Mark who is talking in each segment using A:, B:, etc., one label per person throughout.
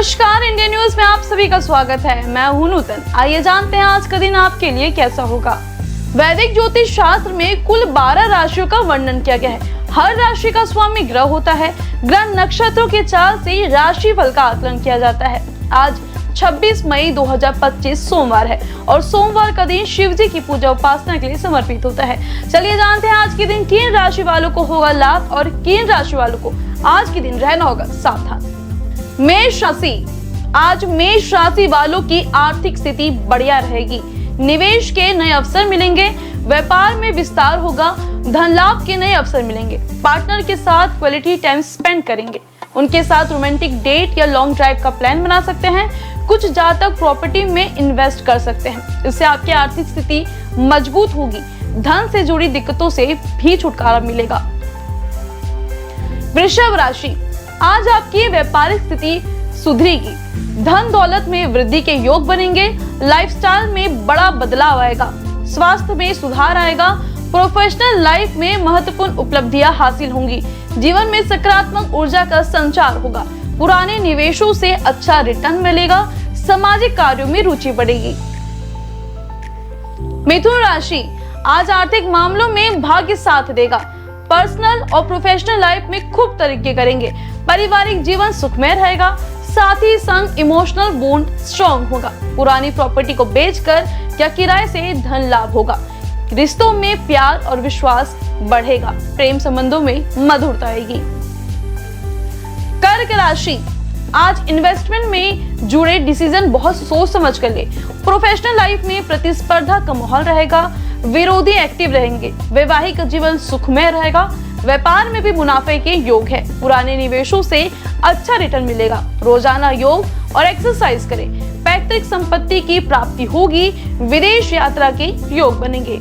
A: नमस्कार, India news में आप सभी का स्वागत है। मैं हूं नूतन। आइए जानते हैं आज का दिन आपके लिए कैसा होगा। वैदिक ज्योतिष शास्त्र में कुल 12 राशियों का वर्णन किया गया है। हर राशि का स्वामी ग्रह होता है। ग्रह नक्षत्रों के चाल से राशि फल का आकलन किया जाता है। आज 26 मई 2025 सोमवार है और सोमवार का दिन शिव जी की पूजा उपासना के लिए समर्पित होता है। चलिए जानते हैं आज के दिन किन राशि वालों को होगा लाभ और किन राशि वालों को आज के दिन रहना होगा सावधान। मेष राशि, आज मेष राशि वालों की आर्थिक स्थिति बढ़िया रहेगी। निवेश के नए अवसर मिलेंगे। व्यापार में विस्तार होगा। धन लाभ के नए अवसर मिलेंगे। पार्टनर के साथ क्वालिटी टाइम स्पेंड करेंगे। उनके साथ रोमांटिक डेट या लॉन्ग ड्राइव का प्लान बना सकते हैं। कुछ जातक प्रॉपर्टी में इन्वेस्ट कर सकते हैं। इससे आपकी आर्थिक स्थिति मजबूत होगी। धन से जुड़ी दिक्कतों से भी छुटकारा मिलेगा। वृषभ राशि, आज आपकी व्यापारिक स्थिति सुधरेगी। धन दौलत में वृद्धि के योग बनेंगे। लाइफस्टाइल में बड़ा बदलाव आएगा। स्वास्थ्य में सुधार आएगा। प्रोफेशनल लाइफ में महत्वपूर्ण उपलब्धियां हासिल होंगी। जीवन में सकारात्मक ऊर्जा का संचार होगा। पुराने निवेशों से अच्छा रिटर्न मिलेगा। सामाजिक कार्यों में रुचि बढ़ेगी। मिथुन राशि, आज आर्थिक मामलों में भाग्य साथ देगा। पर्सनल और प्रोफेशनल लाइफ में खूब तरक्की करेंगे। पारिवारिक जीवन सुखमय रहेगा। साथ ही संग इमोशनल बॉन्ड स्ट्रॉन्ग होगा। पुरानी प्रॉपर्टी को बेचकर या किराए से धन लाभ होगा। रिश्तों में प्यार और विश्वास बढ़ेगा। प्रेम संबंधों में मधुरता आएगी। कर्क राशि, आज इन्वेस्टमेंट में जुड़े डिसीजन बहुत सोच समझ कर ले। प्रोफेशनल लाइफ में प्रतिस्पर्धा का माहौल रहेगा। विरोधी एक्टिव रहेंगे। वैवाहिक जीवन सुखमय रहेगा। व्यापार में भी मुनाफे के योग है। पुराने निवेशों से अच्छा रिटर्न मिलेगा। रोजाना योग और एक्सरसाइज करें। पैतृक संपत्ति की प्राप्ति होगी। विदेश यात्रा के योग बनेंगे।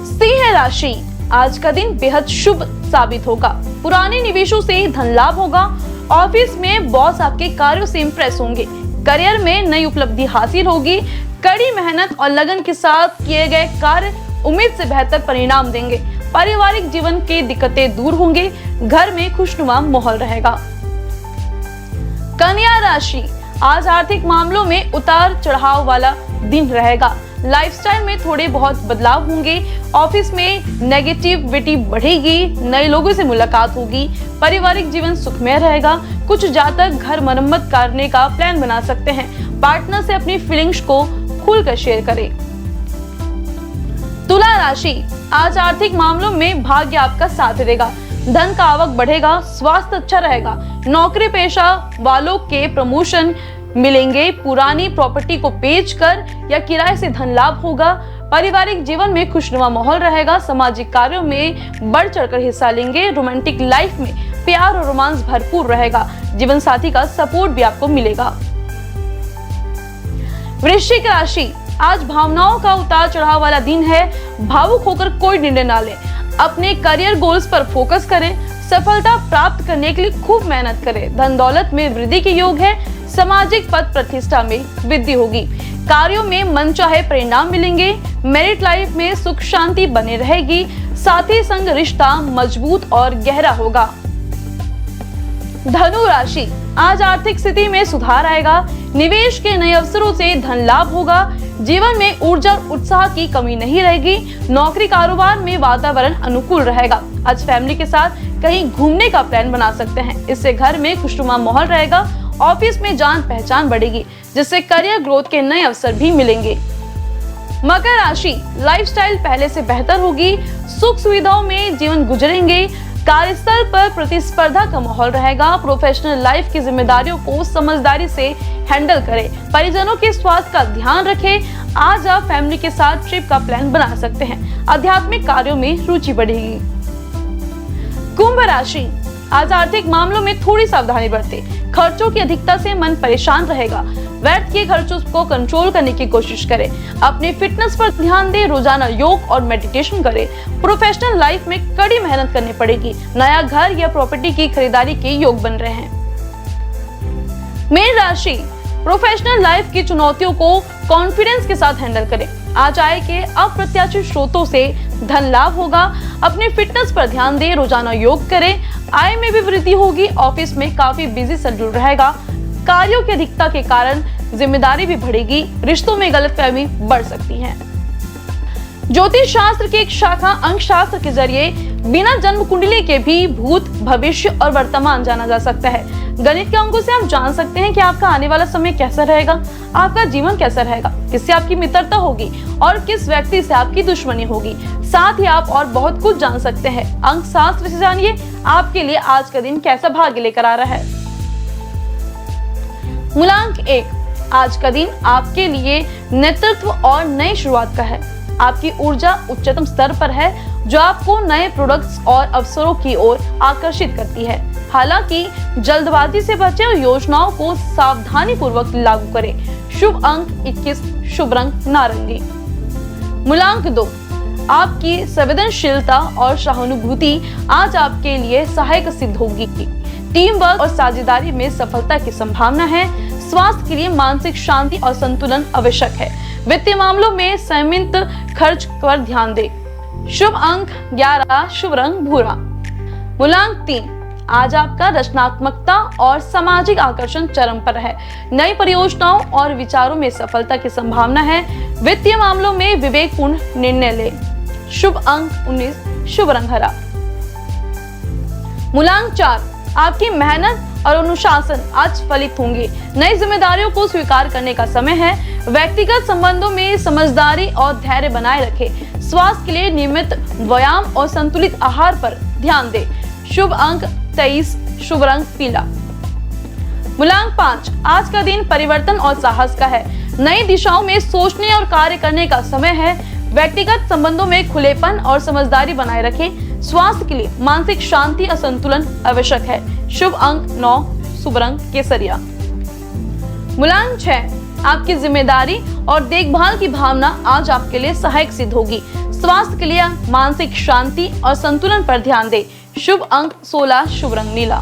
A: सिंह राशि, आज का दिन बेहद शुभ साबित होगा। पुराने निवेशों से धन लाभ होगा। ऑफिस में बॉस आपके कार्यों से इंप्रेस होंगे। करियर में नई उपलब्धि हासिल होगी। कड़ी मेहनत और लगन के साथ किए गए कार्य उम्मीद से बेहतर परिणाम देंगे। पारिवारिक जीवन की दिक्कतें दूर होंगे। घर में खुशनुमा माहौल रहेगा। कन्या राशि, आज आर्थिक मामलों में उतार चढ़ाव वाला दिन रहेगा। लाइफस्टाइल में थोड़े बहुत बदलाव होंगे। ऑफिस में नेगेटिविटी बढ़ेगी। नए लोगों से मुलाकात होगी। पारिवारिक जीवन सुखमय रहेगा। कुछ जातक घर मरम्मत करने का प्लान बना सकते हैं। पार्टनर से अपनी फीलिंग्स को खुलकर शेयर करें। तुला राशि, आज आर्थिक मामलों में भाग्य आपका साथ देगा। धन का आवक बढ़ेगा। स्वास्थ्य अच्छा रहेगा। नौकरी पेशा वालों के प्रमोशन मिलेंगे। पुरानी प्रॉपर्टी को बेचकर या किराए से धन लाभ होगा। पारिवारिक जीवन में खुशनुमा माहौल रहेगा। सामाजिक कार्यों में बढ़ चढ़कर हिस्सा लेंगे। रोमांटिक लाइफ में प्यार और रोमांस भरपूर रहेगा। जीवन साथी का सपोर्ट भी आपको मिलेगा। वृश्चिक राशि, आज भावनाओं का उतार चढ़ाव वाला दिन है। भावुक होकर कोई निर्णय ना लें। अपने करियर गोल्स पर फोकस करें। सफलता प्राप्त करने के लिए खूब मेहनत करें। धन दौलत में वृद्धि के योग है। सामाजिक पद प्रतिष्ठा में वृद्धि होगी। कार्यों में मनचाहे परिणाम मिलेंगे। मैरिड लाइफ में सुख शांति बनी रहेगी। साथी संग रिश्ता मजबूत और गहरा होगा। धनु राशि, आज आर्थिक स्थिति में सुधार आएगा। निवेश के नए अवसरों से धन लाभ होगा। जीवन में ऊर्जा और उत्साह की कमी नहीं रहेगी। नौकरी कारोबार में वातावरण अनुकूल रहेगा। आज फैमिली के साथ कहीं घूमने का प्लान बना सकते हैं। इससे घर में खुशनुमा माहौल रहेगा। ऑफिस में जान पहचान बढ़ेगी, जिससे करियर ग्रोथ के नए अवसर भी मिलेंगे। मकर राशि, लाइफस्टाइल पहले से बेहतर होगी। सुख सुविधाओं में जीवन गुजरेंगे। कार्यस्थल पर प्रतिस्पर्धा का माहौल रहेगा। प्रोफेशनल लाइफ की जिम्मेदारियों को समझदारी से हैंडल करें। परिजनों के स्वास्थ्य का ध्यान रखें। आज आप फैमिली के साथ ट्रिप का प्लान बना सकते हैं। आध्यात्मिक कार्यों में रुचि बढ़ेगी। कुंभ राशि, आज आर्थिक मामलों में थोड़ी सावधानी बरतें। खर्चों की अधिकता से मन परेशान रहेगा। व्यर्थ के खर्चों को कंट्रोल करने की कोशिश करें। अपनी फिटनेस पर ध्यान दें। रोजाना योग और मेडिटेशन करें। प्रोफेशनल लाइफ में कड़ी मेहनत करनी पड़ेगी। नया घर या प्रॉपर्टी की खरीदारी के योग बन रहे हैं। मीन राशि, प्रोफेशनल लाइफ की चुनौतियों को कॉन्फिडेंस के साथ हैंडल करें। आज आय के अप्रत्याशित स्रोतों से धन लाभ होगा। अपनी फिटनेस पर ध्यान दें। रोजाना योग करें। आय में भी वृद्धि होगी। ऑफिस में काफी बिजी शेड्यूल रहेगा। कार्यों की अधिकता के कारण जिम्मेदारी भी बढ़ेगी, रिश्तों में गलतफहमी बढ़ सकती है। ज्योतिष शास्त्र की एक शाखा अंक शास्त्र के जरिए बिना जन्म कुंडली के भी भूत, भविष्य और वर्तमान जाना जा सकता है। गणित के अंकों से आप जान सकते हैं कि आपका आने वाला समय कैसा रहेगा, आपका जीवन कैसा रहेगा, किससे आपकी मित्रता होगी और किस व्यक्ति से आपकी दुश्मनी होगी। साथ ही आप और बहुत कुछ जान सकते हैं। अंक शास्त्र से जानिए आपके लिए आज का दिन कैसा भाग्य लेकर आ रहा है। मूलांक 1, आज का दिन आपके लिए नेतृत्व और नई शुरुआत का है। आपकी ऊर्जा उच्चतम स्तर पर है, जो आपको नए प्रोडक्ट्स और अवसरों की ओर आकर्षित करती है। हालांकि जल्दबाजी से बचें और योजनाओं को सावधानी पूर्वक लागू करें। शुभ अंक 21, शुभ रंग नारंगी। मूलांक 2, आपकी संवेदनशीलता और सहानुभूति आज आपके लिए सहायक सिद्ध होगी। टीम वर्क और साझेदारी में सफलता की संभावना है। स्वास्थ्य के लिए मानसिक शांति और संतुलन आवश्यक है। वित्तीय मामलों में संयमित खर्च पर ध्यान दें। शुभ अंक 11, शुभ रंग भूरा। मूलांक 3, आज आपका रचनात्मकता और सामाजिक आकर्षण चरम पर है। नई परियोजनाओं और विचारों में सफलता की संभावना है। वित्तीय मामलों में विवेकपूर्ण निर्णय लें। शुभ अंक 19, शुभ रंग हरा। मूलांक 4, आपकी मेहनत और अनुशासन आज फलित होंगे। नई जिम्मेदारियों को स्वीकार करने का समय है। व्यक्तिगत संबंधों में समझदारी और धैर्य बनाए रखें। स्वास्थ्य के लिए नियमित व्यायाम और संतुलित आहार पर ध्यान दें। शुभ अंक 23, शुभ रंग पीला। मूलांक 5, आज का दिन परिवर्तन और साहस का है। नई दिशाओं में सोचने और कार्य करने का समय है। व्यक्तिगत संबंधों में खुलेपन और समझदारी बनाए रखें। स्वास्थ्य के लिए मानसिक शांति और संतुलन आवश्यक है। शुभ अंक 9, शुभ रंग केसरिया। मूलांक 6, आपकी जिम्मेदारी और देखभाल की भावना आज आपके लिए सहायक सिद्ध होगी। स्वास्थ्य के लिए मानसिक शांति और संतुलन पर ध्यान दें। शुभ अंक 16, शुभ रंग नीला।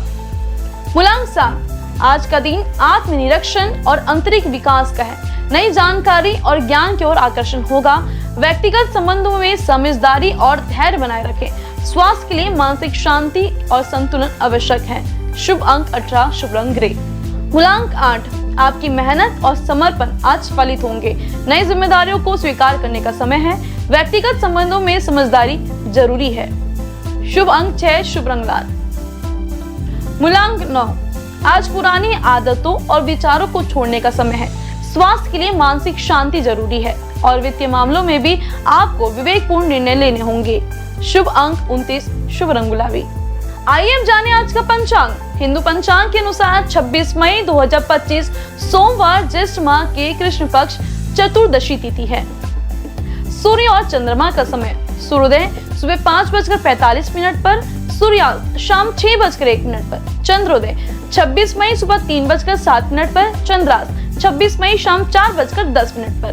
A: मूलांक 7, आज का दिन आत्मनिरीक्षण और आंतरिक विकास का है। नई जानकारी और ज्ञान की ओर आकर्षण होगा। व्यक्तिगत संबंधों में समझदारी और धैर्य बनाए रखें। स्वास्थ्य के लिए मानसिक शांति और संतुलन आवश्यक है। शुभ अंक 18, शुभ रंग ग्रे। मूलांक 8, आपकी मेहनत और समर्पण आज फलित होंगे। नई जिम्मेदारियों को स्वीकार करने का समय है। व्यक्तिगत संबंधों में समझदारी जरूरी है। शुभ अंक 6, शुभ रंग लाल। मूलांक 9, आज पुरानी आदतों और विचारों को छोड़ने का समय है। स्वास्थ्य के लिए मानसिक शांति जरूरी है और वित्तीय मामलों में भी आपको विवेकपूर्ण निर्णय लेने होंगे। शुभ अंक 29, शुभ रंग गुलाबी। आइए अब जाने आज का पंचांग। हिंदू पंचांग के अनुसार 26 मई 2025 सोमवार ज्येष्ठ माह के कृष्ण पक्ष चतुर्दशी तिथि है। सूर्य और चंद्रमा का समय सूर्योदय सुबह 5:45 पर, सूर्यास्त शाम 6:01 पर, चंद्रोदय 26 मई सुबह 3:07 पर, चंद्रास्त 26 मई शाम 4:10 पर।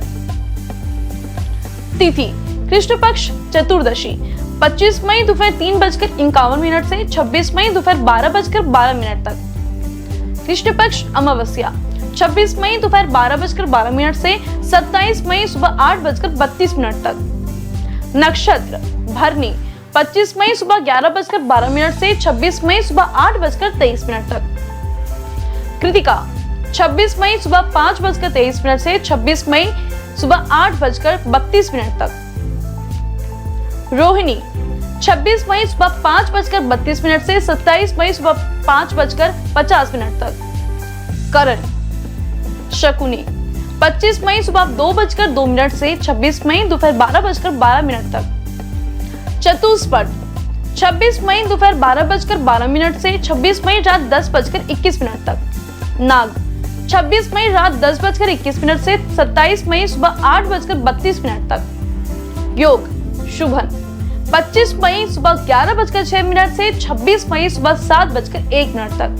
A: तिथि कृष्ण पक्ष चतुर्दशी 25 मई दोपहर 3:51 से 26 मई दोपहर 12:12 तक। कृष्ण पक्ष अमावस्या 26 मई दोपहर 12:12 से 27 मई सुबह 8:32 तक। नक्षत्र भरणी 25 मई सुबह 11:12 से 26 मई सुबह 8:23 तक। कृतिका 26 मई सुबह 5:23 से 26 मई सुबह 8:32 तक। रोहिणी 26 मई सुबह 5:32 से 27 मई सुबह 5:50 तक। करण शकुनी 25 मई सुबह 2:02 से 26 मई दोपहर 12:12 तक। चतुष्पद 26 मई दोपहर 12:12 से 26 मई रात 10:21 तक। नाग 26 मई रात 10:21 से 27 मई सुबह 8:32 तक। योग शुभन 25 मई सुबह 11:06 से 26 मई सुबह 7:01 तक।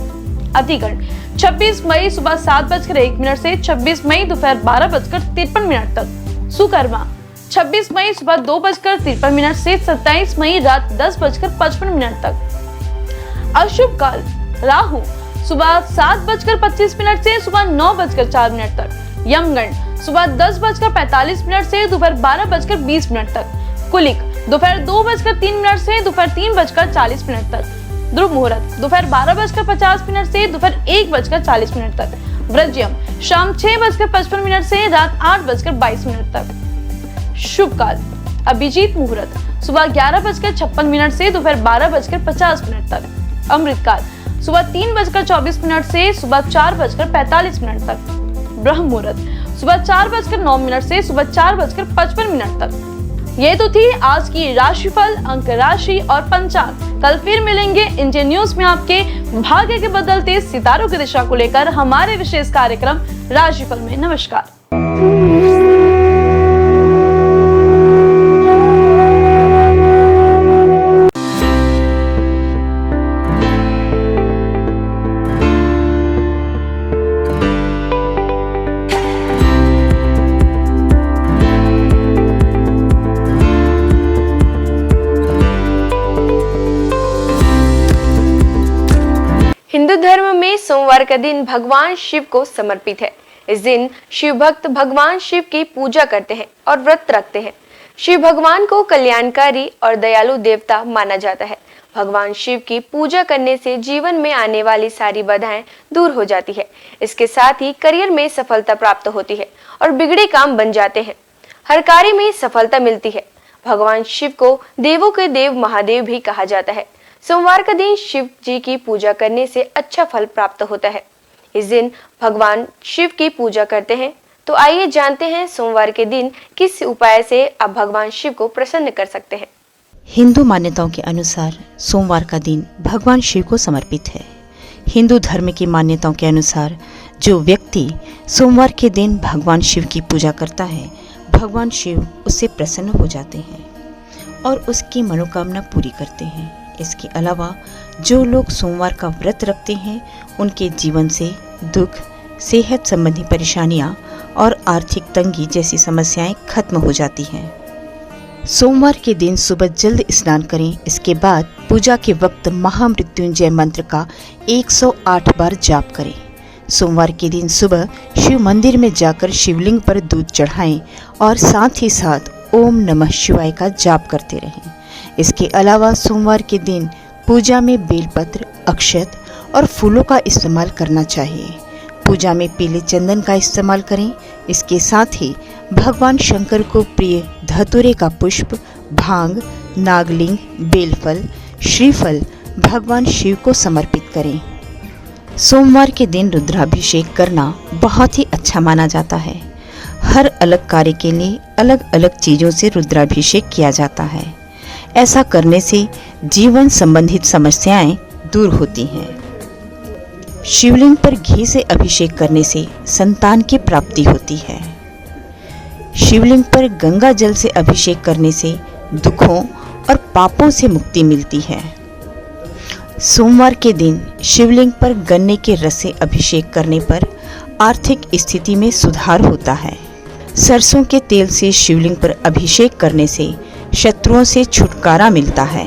A: अतिगण 26 मई सुबह 7:01 से 26 मई दोपहर 12:53 तक। सुकर्मा 26 मई सुबह 2:53 से 27 मई रात 10:55 तक। अशुभ काल राहु सुबह 7:25 से सुबह 9:04 तक। यमगण सुबह 10:45 से दोपहर 12:20 तक। कुलिक दोपहर 2:03 से दोपहर 3:40 तक। ध्रुव मुहूर्त दोपहर 12:50 से दोपहर 1:40 तक। व्रज्यम शाम 6:55 से रात 8:22 तक। शुभ काल अभिजीत मुहूर्त सुबह 11:56 से दोपहर 12:50 तक। अमृत काल सुबह 3:24 से सुबह 4:45 तक। ब्रह्म मुहूर्त सुबह 4:09 से सुबह 4:55 तक। ये तो थी आज की राशिफल, अंक राशि और पंचांग। कल फिर मिलेंगे इंडियन न्यूज में आपके भाग्य के बदलते सितारों की दिशा को लेकर हमारे विशेष कार्यक्रम राशिफल में। नमस्कार।
B: हिंदू धर्म में सोमवार का दिन भगवान शिव को समर्पित है। इस दिन शिव भक्त भगवान शिव की पूजा करते हैं और व्रत रखते हैं। शिव भगवान को कल्याणकारी और दयालु देवता माना जाता है। भगवान शिव की पूजा करने से जीवन में आने वाली सारी बाधाएं दूर हो जाती है। इसके साथ ही करियर में सफलता प्राप्त होती है और बिगड़े काम बन जाते हैं। हर कार्य में सफलता मिलती है। भगवान शिव को देवों के देव महादेव भी कहा जाता है। सोमवार का दिन शिव जी की पूजा करने से अच्छा फल प्राप्त होता है। इस दिन भगवान शिव की पूजा करते हैं। तो आइए जानते हैं सोमवार के दिन किस उपाय से आप भगवान शिव को प्रसन्न कर सकते हैं।
C: हिंदू मान्यताओं के अनुसार सोमवार का दिन भगवान शिव को समर्पित है। हिंदू धर्म की मान्यताओं के अनुसार जो व्यक्ति सोमवार के दिन भगवान शिव की पूजा करता है, भगवान शिव उससे प्रसन्न हो जाते हैं और उसकी मनोकामना पूरी करते हैं। इसके अलावा जो लोग सोमवार का व्रत रखते हैं, उनके जीवन से दुख, सेहत संबंधी परेशानियां और आर्थिक तंगी जैसी समस्याएं खत्म हो जाती हैं। सोमवार के दिन सुबह जल्द स्नान करें। इसके बाद पूजा के वक्त महामृत्युंजय मंत्र का 108 बार जाप करें। सोमवार के दिन सुबह शिव मंदिर में जाकर शिवलिंग पर दूध चढ़ाएं और साथ ही साथ ओम नमः शिवाय का जाप करते रहें। इसके अलावा सोमवार के दिन पूजा में बेलपत्र, अक्षत और फूलों का इस्तेमाल करना चाहिए। पूजा में पीले चंदन का इस्तेमाल करें। इसके साथ ही भगवान शंकर को प्रिय धतूरे का पुष्प, भांग, नागलिंग, बेलफल, श्रीफल भगवान शिव को समर्पित करें। सोमवार के दिन रुद्राभिषेक करना बहुत ही अच्छा माना जाता है। हर अलग कार्य के लिए अलग अलग चीजों से रुद्राभिषेक किया जाता है। ऐसा करने से जीवन संबंधित समस्याएं दूर होती हैं। शिवलिंग पर घी से अभिषेक करने से संतान की प्राप्ति होती है। शिवलिंग पर गंगा जल से अभिषेक करने से दुखों और पापों से मुक्ति मिलती है। सोमवार के दिन शिवलिंग पर गन्ने के रस से अभिषेक करने पर आर्थिक स्थिति में सुधार होता है। सरसों के तेल से शिवलिंग पर अभिषेक करने से शत्रुओं से छुटकारा मिलता है।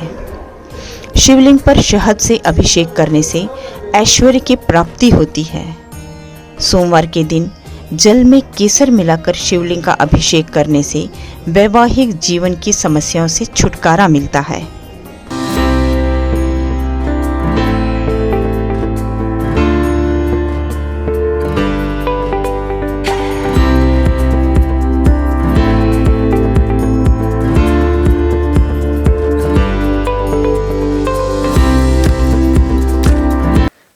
C: शिवलिंग पर शहद से अभिषेक करने से ऐश्वर्य की प्राप्ति होती है। सोमवार के दिन जल में केसर मिलाकर शिवलिंग का अभिषेक करने से वैवाहिक जीवन की समस्याओं से छुटकारा मिलता है।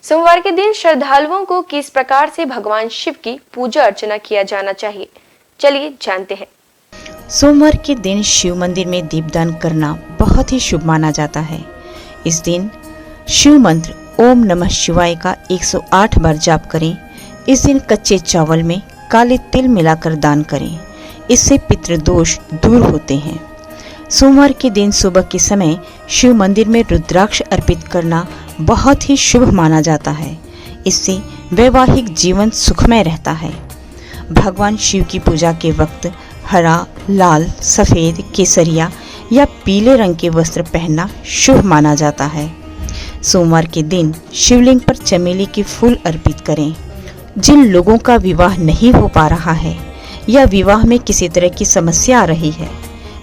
B: सोमवार के दिन श्रद्धालुओं को किस प्रकार से भगवान शिव की पूजा अर्चना किया जाना चाहिए, चलिए जानते हैं।
C: सोमवार के दिन शिव मंदिर में दीपदान करना बहुत ही शुभ माना जाता है। इस दिन शिव मंत्र ओम नमः शिवाय का 108 बार जाप करें। इस दिन कच्चे चावल में काले तिल मिलाकर दान करें। इससे पितृदोष दूर होते हैं। सोमवार के दिन सुबह के समय शिव मंदिर में रुद्राक्ष अर्पित करना बहुत ही शुभ माना जाता है। इससे वैवाहिक जीवन सुखमय रहता है। भगवान शिव की पूजा के वक्त हरा, लाल, सफ़ेद, केसरिया या पीले रंग के वस्त्र पहनना शुभ माना जाता है। सोमवार के दिन शिवलिंग पर चमेली के फूल अर्पित करें। जिन लोगों का विवाह नहीं हो पा रहा है या विवाह में किसी तरह की समस्या आ रही है,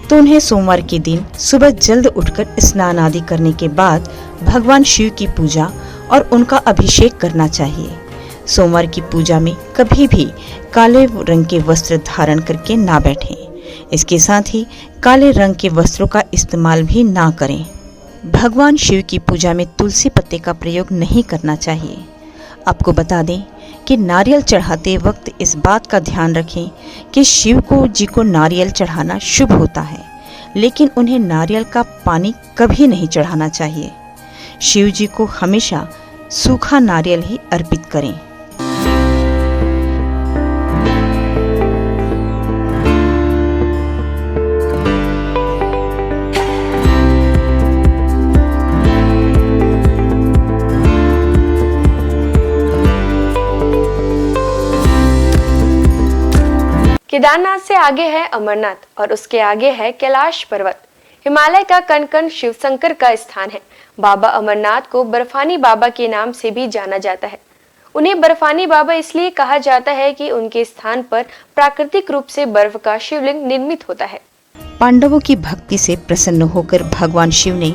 C: तो उन्हें सोमवार के दिन सुबह जल्द उठकर स्नान आदि करने के बाद भगवान शिव की पूजा और उनका अभिषेक करना चाहिए। सोमवार की पूजा में कभी भी काले रंग के वस्त्र धारण करके ना बैठें। इसके साथ ही काले रंग के वस्त्रों का इस्तेमाल भी ना करें। भगवान शिव की पूजा में तुलसी पत्ते का प्रयोग नहीं करना चाहिए। आपको बता दें कि नारियल चढ़ाते वक्त इस बात का ध्यान रखें कि शिव जी को नारियल चढ़ाना शुभ होता है, लेकिन उन्हें नारियल का पानी कभी नहीं चढ़ाना चाहिए। शिव जी को हमेशा सूखा नारियल ही अर्पित करें।
B: केदारनाथ से आगे है अमरनाथ और उसके आगे है कैलाश पर्वत। हिमालय का कण कण शिव शंकर का स्थान है। बाबा अमरनाथ को बर्फानी बाबा के नाम से भी जाना जाता है। उन्हें बर्फानी बाबा इसलिए कहा जाता है कि उनके स्थान पर प्राकृतिक रूप से बर्फ का शिवलिंग निर्मित होता है।
C: पांडवों की भक्ति से प्रसन्न होकर भगवान शिव ने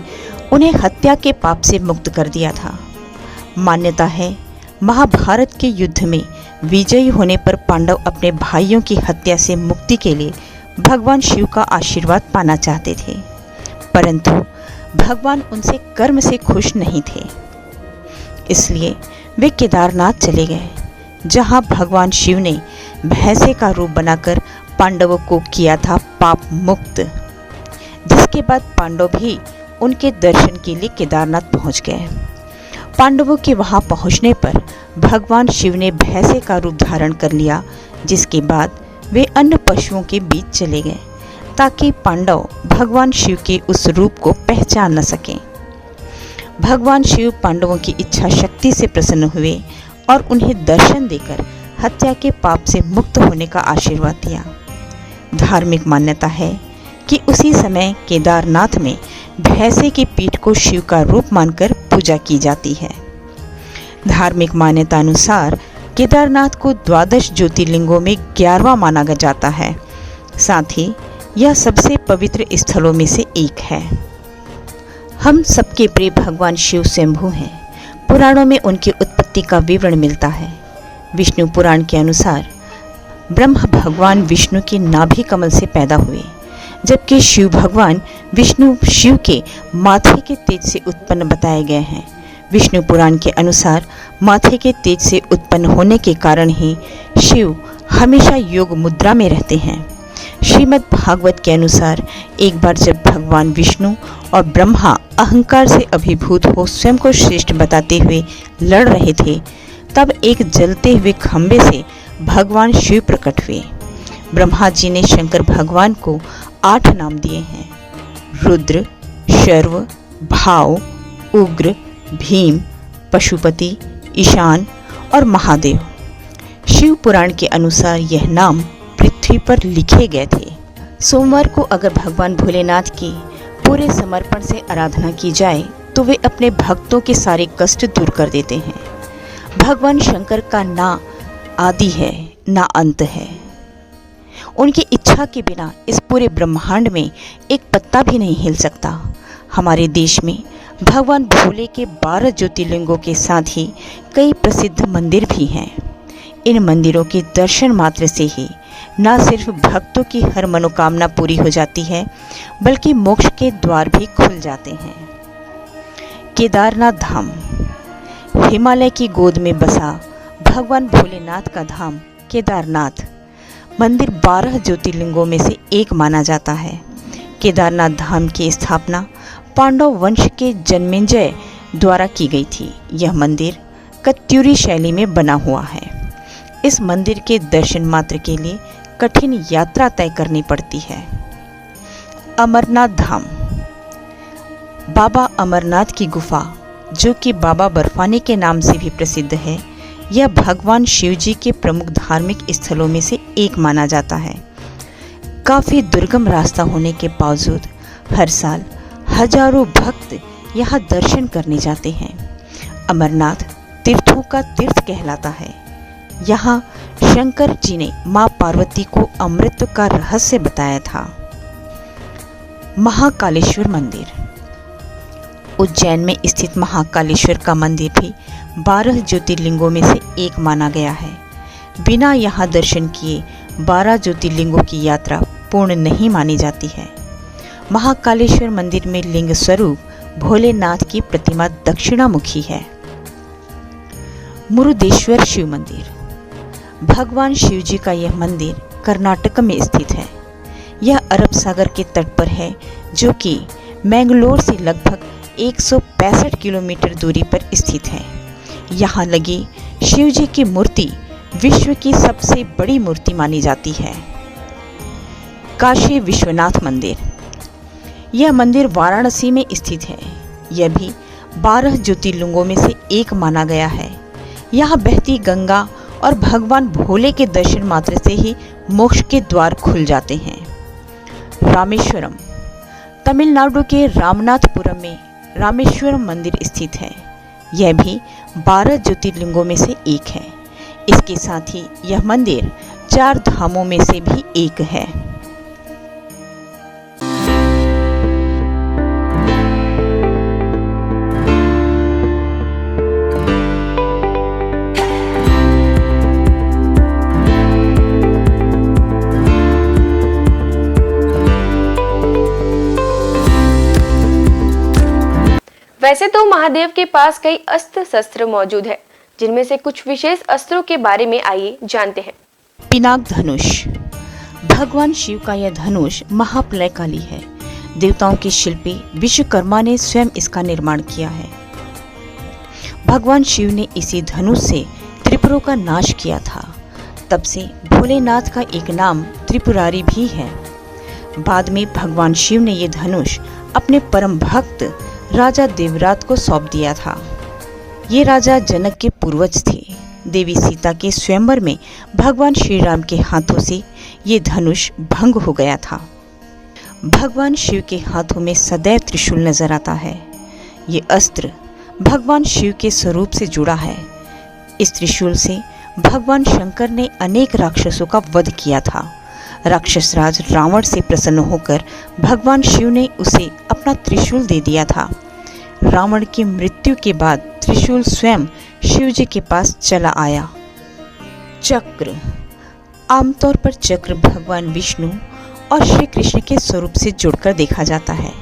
C: उन्हें हत्या के पाप से मुक्त कर दिया था। मान्यता है महाभारत के युद्ध में विजयी होने पर पांडव अपने भाइयों की हत्या से मुक्ति के लिए भगवान शिव का आशीर्वाद पाना चाहते थे, परंतु भगवान उनसे कर्म से खुश नहीं थे। इसलिए वे केदारनाथ चले गए, जहां भगवान शिव ने भैंसे का रूप बनाकर पांडवों को किया था पाप मुक्त। जिसके बाद पांडव भी उनके दर्शन के लिए केदारनाथ पहुंच गए। पांडवों के वहां पहुंचने पर भगवान शिव ने भैंसे का रूप धारण कर लिया, जिसके बाद वे अन्य पशुओं के बीच चले गए ताकि पांडव भगवान शिव के उस रूप को पहचान न सकें। भगवान शिव पांडवों की इच्छा शक्ति से प्रसन्न हुए और उन्हें दर्शन देकर हत्या के पाप से मुक्त होने का आशीर्वाद दिया। धार्मिक मान्यता है कि उसी समय केदारनाथ में भैंसे की पीठ को शिव का रूप मानकर पूजा की जाती है। धार्मिक मान्यता अनुसार केदारनाथ को 12 ज्योतिर्लिंगों में 11वां माना जाता है। साथ ही यह सबसे पवित्र स्थलों में से एक है। हम सबके प्रिय भगवान शिव स्वयंभू हैं। पुराणों में उनकी उत्पत्ति का विवरण मिलता है। विष्णु पुराण के अनुसार ब्रह्मा भगवान विष्णु के नाभि कमल से पैदा हुए, जबकि शिव भगवान विष्णु शिव के माथे के तेज से उत्पन्न बताए गए हैं। विष्णु पुराण के अनुसार माथे के तेज से उत्पन्न होने के कारण ही शिव हमेशा योग मुद्रा में रहते हैं। श्रीमद् भागवत के अनुसार एक बार जब भगवान विष्णु और ब्रह्मा अहंकार से अभिभूत हो स्वयं को श्रेष्ठ बताते हुए लड़ रहे थे, तब एक जलते हुए खंभे से भगवान शिव प्रकट हुए। ब्रह्मा जी ने शंकर भगवान को 8 नाम दिए हैं: रुद्र, शर्व, भाव, उग्र, भीम, पशुपति, ईशान और महादेव। शिव पुराण के अनुसार यह नाम पृथ्वी पर लिखे गए थे। सोमवार को अगर भगवान भोलेनाथ की पूरे समर्पण से आराधना की जाए तो वे अपने भक्तों के सारे कष्ट दूर कर देते हैं। भगवान शंकर का ना आदि है ना अंत है। उनकी इच्छा के बिना इस पूरे ब्रह्मांड में एक पत्ता भी नहीं हिल सकता। हमारे देश में भगवान भोले के 12 ज्योतिर्लिंगों के साथ ही कई प्रसिद्ध मंदिर भी हैं। इन मंदिरों के दर्शन मात्र से ही न सिर्फ भक्तों की हर मनोकामना पूरी हो जाती है, बल्कि मोक्ष के द्वार भी खुल जाते हैं। केदारनाथ धाम हिमालय की गोद में बसा भगवान भोलेनाथ का धाम केदारनाथ मंदिर 12 ज्योतिर्लिंगों में से एक माना जाता है। केदारनाथ धाम की स्थापना पांडव वंश के जन्मेजय द्वारा की गई थी। यह मंदिर कत्यूरी शैली में बना हुआ है। इस मंदिर के दर्शन मात्र के लिए कठिन यात्रा तय करनी पड़ती है। अमरनाथ धाम बाबा अमरनाथ की गुफा, जो कि बाबा बर्फानी के नाम से भी प्रसिद्ध है, यह भगवान शिव जी के प्रमुख धार्मिक स्थलों में से एक माना जाता है। काफ़ी दुर्गम रास्ता होने के बावजूद हर साल हजारों भक्त यहाँ दर्शन करने जाते हैं। अमरनाथ तीर्थों का तीर्थ कहलाता है। यहाँ शंकर जी ने माँ पार्वती को अमृत का रहस्य बताया था। महाकालेश्वर मंदिर उज्जैन में स्थित महाकालेश्वर का मंदिर भी 12 ज्योतिर्लिंगों में से एक माना गया है। बिना यहाँ दर्शन किए 12 ज्योतिर्लिंगों की यात्रा पूर्ण नहीं मानी जाती है। महाकालेश्वर मंदिर में लिंग स्वरूप भोलेनाथ की प्रतिमा दक्षिणामुखी है। मुरुदेश्वर शिव मंदिर। भगवान शिव जी का यह मंदिर कर्नाटक में स्थित है। यह अरब सागर के तट पर है, जो कि मैंगलोर से लगभग 165 किलोमीटर दूरी पर स्थित है। यहाँ लगी शिव जी की मूर्ति विश्व की सबसे बड़ी मूर्ति मानी जाती है। काशी विश्वनाथ मंदिर। यह मंदिर वाराणसी में स्थित है। यह भी 12 ज्योतिर्लिंगों में से एक माना गया है। यहाँ बहती गंगा और भगवान भोले के दर्शन मात्र से ही मोक्ष के द्वार खुल जाते हैं। रामेश्वरम। तमिलनाडु के रामनाथपुरम में रामेश्वरम मंदिर स्थित है। यह भी 12 ज्योतिर्लिंगों में से एक है। इसके साथ ही यह मंदिर 4 धामों में से भी एक है।
B: वैसे तो महादेव के पास कई अस्त्र शस्त्र मौजूद है, जिनमें से कुछ विशेष अस्त्रों के बारे में आइए जानते हैं।
C: पिनाक धनुष। भगवान शिव का यह धनुष महाप्रलयकाली है। देवताओं के शिल्पी विश्वकर्मा ने स्वयं इसका निर्माण किया है। भगवान शिव ने इसी धनुष से त्रिपुरों का नाश किया था। तब से भोलेनाथ का एक नाम त्रिपुरारी भी है। बाद में भगवान शिव ने यह धनुष अपने परम भक्त राजा देवरात को सौंप दिया था। ये राजा जनक के पूर्वज थे। देवी सीता के स्वयंवर में भगवान श्री राम के हाथों से ये धनुष भंग हो गया था। भगवान शिव के हाथों में सदैव त्रिशूल नजर आता है। ये अस्त्र भगवान शिव के स्वरूप से जुड़ा है। इस त्रिशूल से भगवान शंकर ने अनेक राक्षसों का वध किया था। राक्षस राज रावण से प्रसन्न होकर भगवान शिव ने उसे अपना त्रिशूल दे दिया था। रावण की मृत्यु के बाद त्रिशूल स्वयं शिव जी के पास चला आया। चक्र। आमतौर पर चक्र भगवान विष्णु और श्री कृष्ण के स्वरूप से जुड़कर देखा जाता है,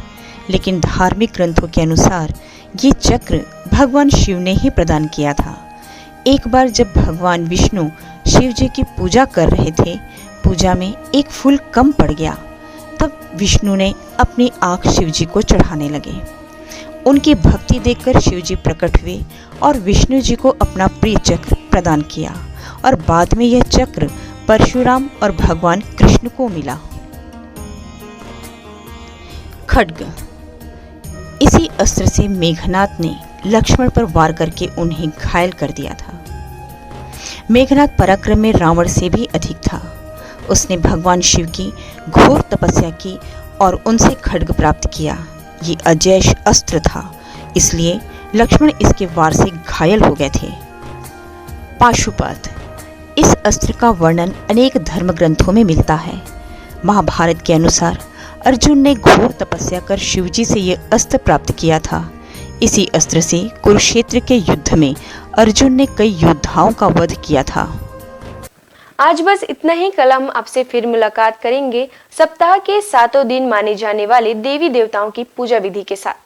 C: लेकिन धार्मिक ग्रंथों के अनुसार ये चक्र भगवान शिव ने ही प्रदान किया था। एक बार जब भगवान विष्णु शिव जी की पूजा कर रहे थे, पूजा में एक फूल कम पड़ गया। तब विष्णु ने अपनी आंख शिव जी को चढ़ाने लगे। उनकी भक्ति देखकर शिव जी प्रकट हुए और विष्णु जी को अपना प्रिय चक्र प्रदान किया, और बाद में यह चक्र परशुराम और भगवान कृष्ण को मिला। खड्ग। इसी अस्त्र से मेघनाद ने लक्ष्मण पर वार करके उन्हें घायल कर दिया था। मेघनाद पराक्रम में रावण से भी अधिक था। उसने भगवान शिव की घोर तपस्या की और उनसे खड्ग प्राप्त किया। ये अजैश अस्त्र था, इसलिए लक्ष्मण इसके वार से घायल हो गए थे। पाशुपत। इस अस्त्र का वर्णन अनेक धर्म ग्रंथों में मिलता है। महाभारत के अनुसार अर्जुन ने घोर तपस्या कर शिवजी से यह अस्त्र प्राप्त किया था। इसी अस्त्र से कुरुक्षेत्र के युद्ध में अर्जुन ने कई योद्धाओं का वध किया था।
B: आज बस इतना ही। कल हम आपसे फिर मुलाकात करेंगे सप्ताह के 7 दिन माने जाने वाले देवी देवताओं की पूजा विधि के साथ।